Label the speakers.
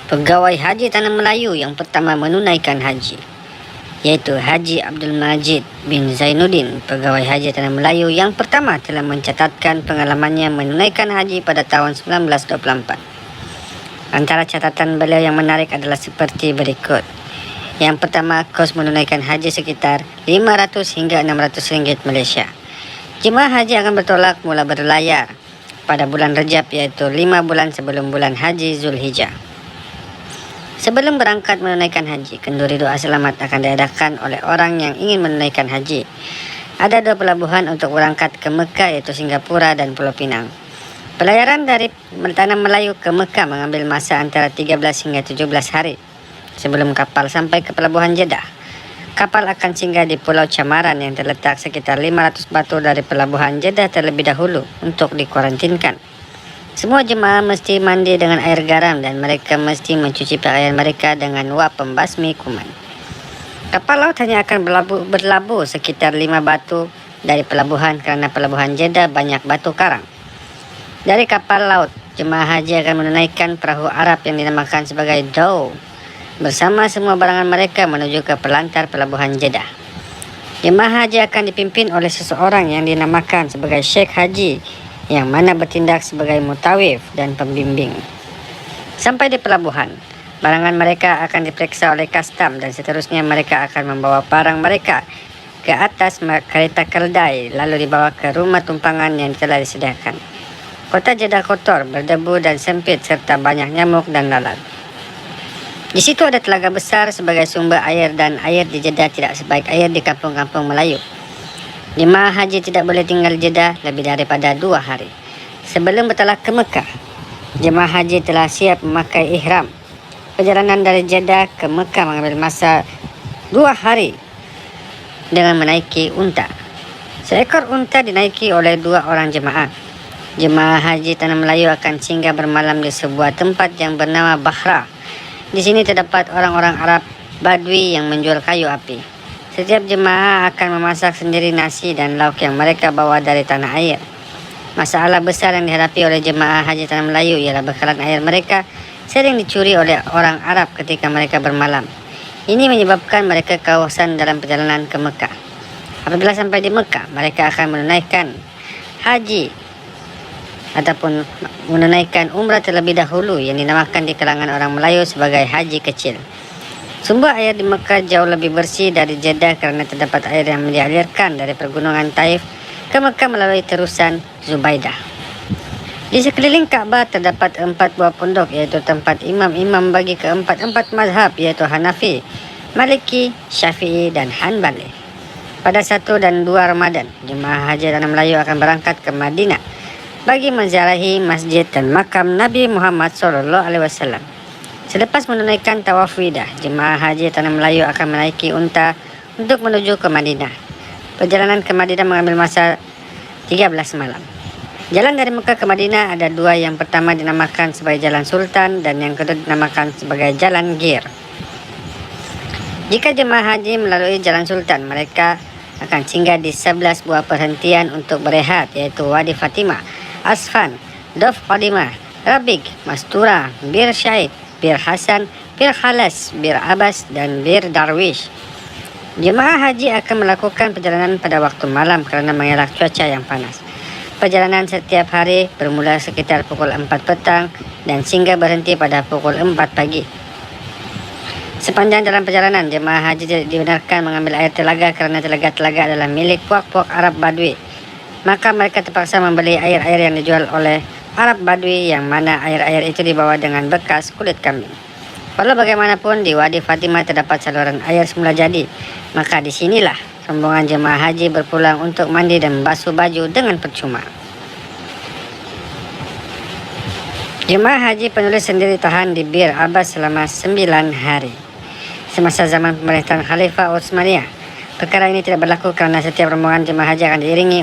Speaker 1: Pegawai haji Tanah Melayu yang pertama menunaikan haji, yaitu Haji Abdul Majid bin Zainuddin. Pegawai haji Tanah Melayu yang pertama telah mencatatkan pengalamannya menunaikan haji pada tahun 1924. Antara catatan beliau yang menarik adalah seperti berikut. Yang pertama, kos menunaikan haji sekitar 500 hingga 600 ringgit Malaysia. Jemaah haji akan bertolak mula berlayar pada bulan Rejab, iaitu 5 bulan sebelum bulan haji Zulhijjah. Sebelum berangkat menunaikan haji, kenduri doa selamat akan diadakan oleh orang yang ingin menunaikan haji. Ada 2 pelabuhan untuk berangkat ke Mekah, yaitu Singapura dan Pulau Pinang. Pelayaran dari Tanah Melayu ke Mekah mengambil masa antara 13 hingga 17 hari sebelum kapal sampai ke pelabuhan Jeddah. Kapal akan singgah di Pulau Camaran yang terletak sekitar 500 batu dari pelabuhan Jeddah terlebih dahulu untuk dikuarantinkan. Semua jemaah mesti mandi dengan air garam dan mereka mesti mencuci pakaian mereka dengan wap pembasmi kuman. Kapal laut hanya akan berlabuh sekitar 5 batu dari pelabuhan kerana pelabuhan Jeddah banyak batu karang. Dari kapal laut, jemaah haji akan menunaikan perahu Arab yang dinamakan sebagai Dhow bersama semua barangan mereka menuju ke pelantar pelabuhan Jeddah. Jemaah haji akan dipimpin oleh seseorang yang dinamakan sebagai Syekh Haji, yang mana bertindak sebagai mutawif dan pembimbing. Sampai di pelabuhan, barangan mereka akan diperiksa oleh kastam dan seterusnya mereka akan membawa barang mereka ke atas kereta keldai lalu dibawa ke rumah tumpangan yang telah disediakan. Kota Jeddah kotor, berdebu dan sempit serta banyak nyamuk dan lalat. Di situ ada telaga besar sebagai sumber air dan air di Jeddah tidak sebaik air di kampung-kampung Melayu. Jemaah haji tidak boleh tinggal di Jeddah lebih daripada 2 hari. Sebelum bertolak ke Mekah, jemaah haji telah siap memakai ihram. Perjalanan dari Jeddah ke Mekah mengambil masa 2 hari dengan menaiki unta. Seekor unta dinaiki oleh 2 orang jemaah. Jemaah haji Tanah Melayu akan singgah bermalam di sebuah tempat yang bernama Bahra. Di sini terdapat orang-orang Arab Badui yang menjual kayu api. Setiap jemaah akan memasak sendiri nasi dan lauk yang mereka bawa dari tanah air. Masalah besar yang dihadapi oleh jemaah haji Tanah Melayu ialah bekalan air mereka sering dicuri oleh orang Arab ketika mereka bermalam. Ini menyebabkan mereka kehausan dalam perjalanan ke Mekah. Apabila sampai di Mekah, mereka akan menunaikan haji ataupun menunaikan umrah terlebih dahulu yang dinamakan di kalangan orang Melayu sebagai haji kecil. Sumber air di Mekah jauh lebih bersih dari Jeddah kerana terdapat air yang dialirkan dari pergunungan Taif ke Mekah melalui terusan Zubaidah. Di sekeliling Kaabah terdapat 4 buah pondok, iaitu tempat imam-imam bagi keempat-empat mazhab, iaitu Hanafi, Maliki, Syafi'i dan Hanbali. Pada 1 dan 2 Ramadan, jemaah haji Tanah Melayu akan berangkat ke Madinah bagi menziarahi masjid dan makam Nabi Muhammad SAW. Selepas menunaikan tawaf widah, jemaah haji Tanah Melayu akan menaiki unta untuk menuju ke Madinah. Perjalanan ke Madinah mengambil masa 13 malam. Jalan dari Mekah ke Madinah ada 2, yang pertama dinamakan sebagai Jalan Sultan dan yang kedua dinamakan sebagai Jalan Gir. Jika jemaah haji melalui Jalan Sultan, mereka akan singgah di 11 buah perhentian untuk berehat, yaitu Wadi Fatimah, Asfan, Dof Qadimah, Rabik, Mastura, Bir Syahid, Bir Hasan, Bir Khalas, Bir Abbas dan Bir Darwish. Jemaah haji akan melakukan perjalanan pada waktu malam kerana mengelak cuaca yang panas. Perjalanan setiap hari bermula sekitar pukul 4 petang dan singgah berhenti pada pukul 4 pagi. Sepanjang dalam perjalanan, jemaah haji dibenarkan mengambil air telaga kerana telaga-telaga adalah milik puak-puak Arab Badui. Maka mereka terpaksa membeli air-air yang dijual oleh Arab Badui, yang mana air-air itu dibawa dengan bekas kulit kambing. Walau bagaimanapun, di Wadi Fatimah terdapat saluran air semula jadi. Maka di sinilah rombongan jemaah haji berpulang untuk mandi dan basuh baju dengan percuma. Jemaah haji penulis sendiri tahan di Bir Abbas selama 9 hari. Semasa zaman pemerintahan Khalifah Utsmaniyah, perkara ini tidak berlaku kerana setiap rombongan jemaah haji akan diiringi